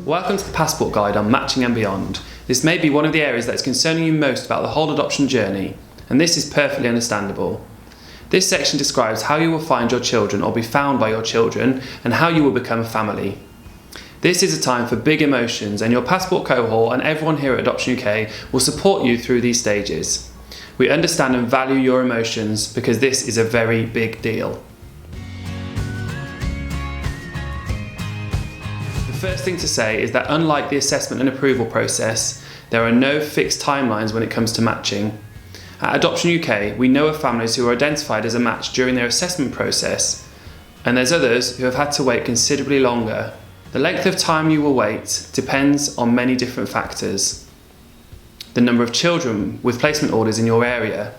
Welcome to the Passport Guide on Matching and Beyond. This may be one of the areas that is concerning you most about the whole adoption journey, and this is perfectly understandable. This section describes how you will find your children or be found by your children and how you will become a family. This is a time for big emotions, and your Passport cohort and everyone here at Adoption UK will support you through these stages. We understand and value your emotions because this is a very big deal. The first thing to say is that unlike the assessment and approval process, there are no fixed timelines when it comes to matching. At Adoption UK, we know of families who are identified as a match during their assessment process, and there's others who have had to wait considerably longer. The length of time you will wait depends on many different factors. The number of children with placement orders in your area,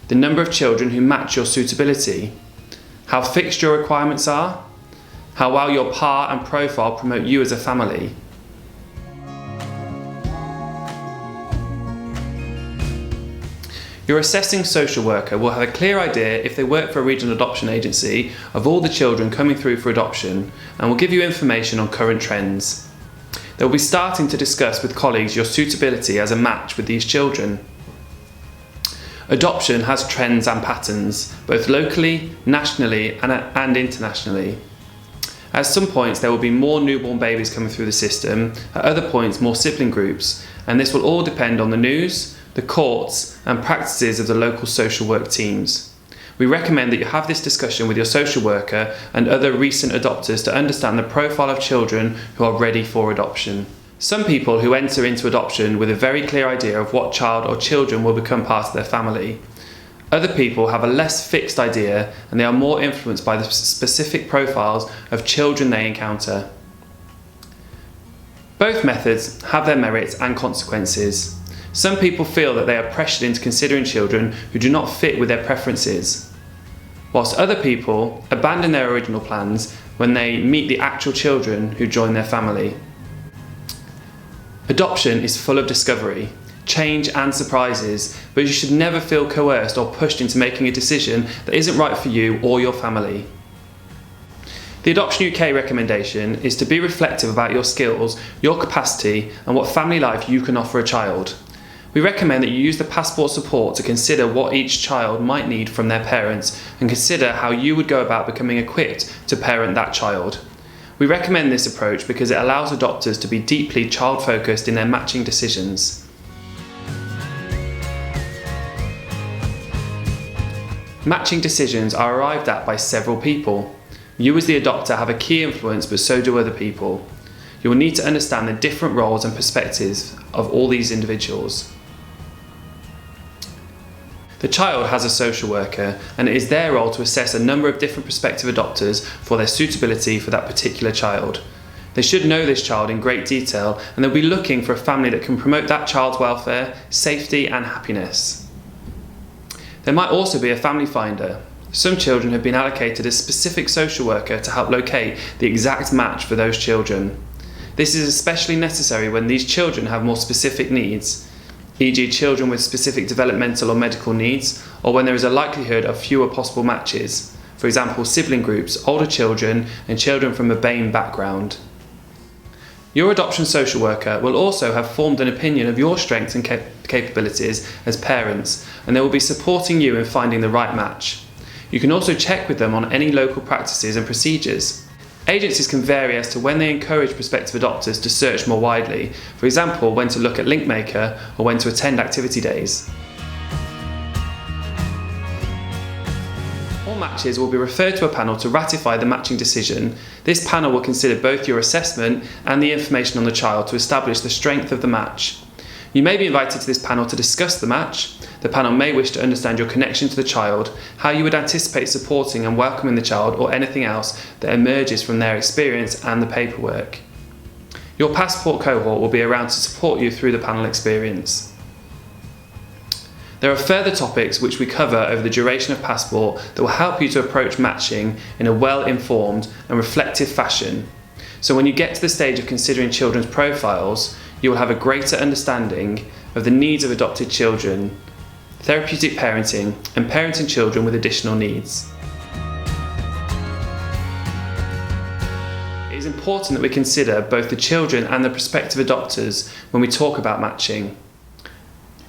the number of children who match your suitability, how fixed your requirements are, how well your PAR and profile promote you as a family. Your assessing social worker will have a clear idea, if they work for a regional adoption agency, of all the children coming through for adoption and will give you information on current trends. They will be starting to discuss with colleagues your suitability as a match with these children. Adoption has trends and patterns, both locally, nationally and internationally. At some points there will be more newborn babies coming through the system, at other points more sibling groups, and this will all depend on the news, the courts and practices of the local social work teams. We recommend that you have this discussion with your social worker and other recent adopters to understand the profile of children who are ready for adoption. Some people who enter into adoption with a very clear idea of what child or children will become part of their family. Other people have a less fixed idea and they are more influenced by the specific profiles of children they encounter. Both methods have their merits and consequences. Some people feel that they are pressured into considering children who do not fit with their preferences, whilst other people abandon their original plans when they meet the actual children who join their family. Adoption is full of discovery, change and surprises, but you should never feel coerced or pushed into making a decision that isn't right for you or your family. The Adoption UK recommendation is to be reflective about your skills, your capacity and what family life you can offer a child. We recommend that you use the Passport support to consider what each child might need from their parents and consider how you would go about becoming equipped to parent that child. We recommend this approach because it allows adopters to be deeply child-focused in their matching decisions. Matching decisions are arrived at by several people. You as the adopter have a key influence, but so do other people. You will need to understand the different roles and perspectives of all these individuals. The child has a social worker, and it is their role to assess a number of different prospective adopters for their suitability for that particular child. They should know this child in great detail, and they'll be looking for a family that can promote that child's welfare, safety and happiness. There might also be a family finder. Some children have been allocated a specific social worker to help locate the exact match for those children. This is especially necessary when these children have more specific needs, e.g. children with specific developmental or medical needs, or when there is a likelihood of fewer possible matches, for example sibling groups, older children and children from a BAME background. Your adoption social worker will also have formed an opinion of your strengths and capabilities as parents, and they will be supporting you in finding the right match. You can also check with them on any local practices and procedures. Agencies can vary as to when they encourage prospective adopters to search more widely, for example when to look at Linkmaker or when to attend activity days. All matches will be referred to a panel to ratify the matching decision. This panel will consider both your assessment and the information on the child to establish the strength of the match. You may be invited to this panel to discuss the match. The panel may wish to understand your connection to the child, how you would anticipate supporting and welcoming the child, or anything else that emerges from their experience and the paperwork. Your Passport cohort will be around to support you through the panel experience. There are further topics which we cover over the duration of Passport that will help you to approach matching in a well-informed and reflective fashion. So when you get to the stage of considering children's profiles, you will have a greater understanding of the needs of adopted children, therapeutic parenting, and parenting children with additional needs. It is important important that we consider both the children and the prospective adopters when we talk about matching.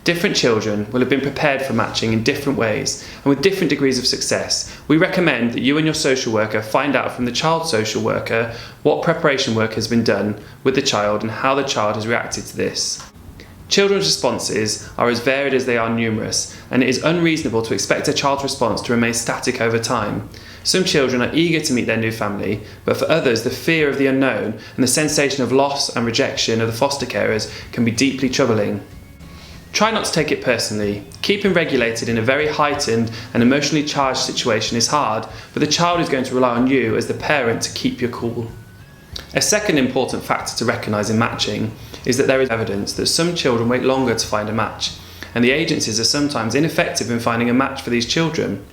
Different children will have been prepared for matching in different ways and with different degrees of success. We recommend that you and your social worker find out from the child social worker what preparation work has been done with the child and how the child has reacted to this. Children's responses are as varied as they are numerous, and it is unreasonable to expect a child's response to remain static over time. Some children are eager to meet their new family, but for others the fear of the unknown and the sensation of loss and rejection of the foster carers can be deeply troubling. Try not to take it personally. Keeping regulated in a very heightened and emotionally charged situation is hard, but the child is going to rely on you as the parent to keep your cool. A second important factor to recognise in matching is that there is evidence that some children wait longer to find a match, and the agencies are sometimes ineffective in finding a match for these children.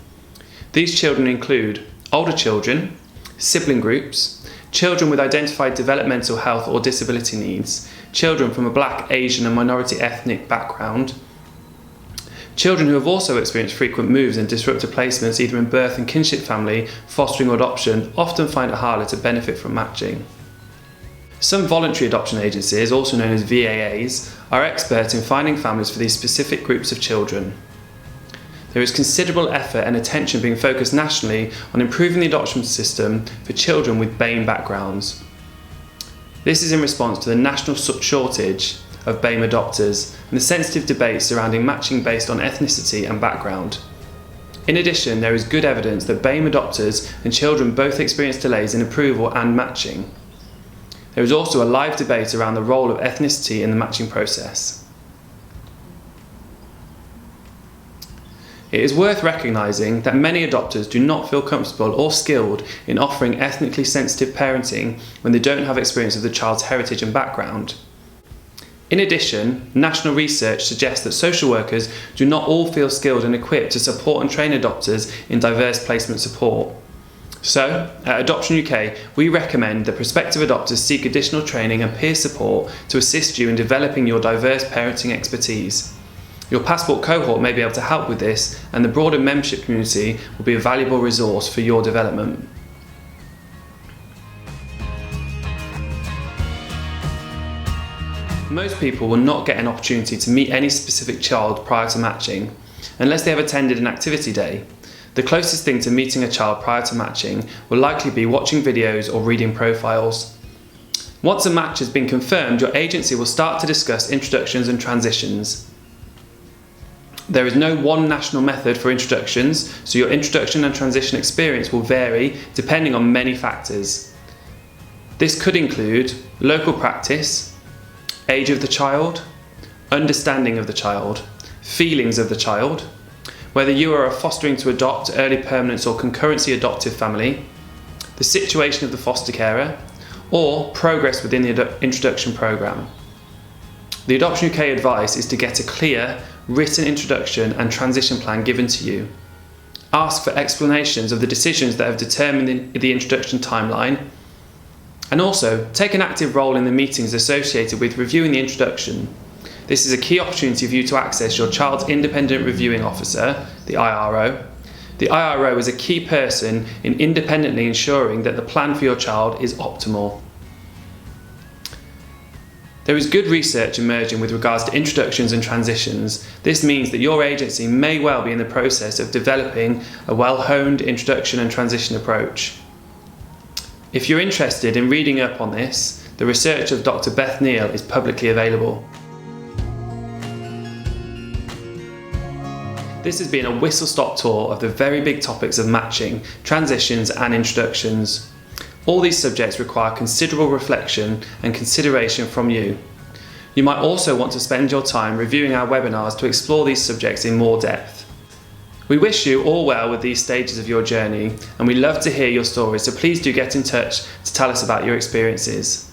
These children include older children, sibling groups, children with identified developmental health or disability needs, children from a Black, Asian and minority ethnic background, children who have also experienced frequent moves and disrupted placements either in birth and kinship family, fostering or adoption, often find it harder to benefit from matching. Some voluntary adoption agencies, also known as VAAs, are expert in finding families for these specific groups of children. There is considerable effort and attention being focused nationally on improving the adoption system for children with BAME backgrounds. This is in response to the national shortage of BAME adopters and the sensitive debates surrounding matching based on ethnicity and background. In addition, there is good evidence that BAME adopters and children both experience delays in approval and matching. There is also a live debate around the role of ethnicity in the matching process. It is worth recognising that many adopters do not feel comfortable or skilled in offering ethnically sensitive parenting when they don't have experience of the child's heritage and background. In addition, national research suggests that social workers do not all feel skilled and equipped to support and train adopters in diverse placement support. So, at Adoption UK, we recommend that prospective adopters seek additional training and peer support to assist you in developing your diverse parenting expertise. Your Passport cohort may be able to help with this, and the broader membership community will be a valuable resource for your development. Most people will not get an opportunity to meet any specific child prior to matching, unless they have attended an activity day. The closest thing to meeting a child prior to matching will likely be watching videos or reading profiles. Once a match has been confirmed, your agency will start to discuss introductions and transitions. There is no one national method for introductions, so your introduction and transition experience will vary depending on many factors. This could include local practice, age of the child, understanding of the child, feelings of the child, whether you are a fostering to adopt, early permanence or concurrency adoptive family, the situation of the foster carer, or progress within the introduction programme. The Adoption UK advice is to get a clear, written introduction and transition plan given to you. Ask for explanations of the decisions that have determined the introduction timeline, and also take an active role in the meetings associated with reviewing the introduction. This is a key opportunity for you to access your child's independent reviewing officer, the IRO. The IRO is a key person in independently ensuring that the plan for your child is optimal. There is good research emerging with regards to introductions and transitions. This means that your agency may well be in the process of developing a well-honed introduction and transition approach. If you're interested in reading up on this, the research of Dr. Beth Neal is publicly available. This has been a whistle-stop tour of the very big topics of matching, transitions and introductions. All these subjects require considerable reflection and consideration from you. You might also want to spend your time reviewing our webinars to explore these subjects in more depth. We wish you all well with these stages of your journey, and we love to hear your stories, so please do get in touch to tell us about your experiences.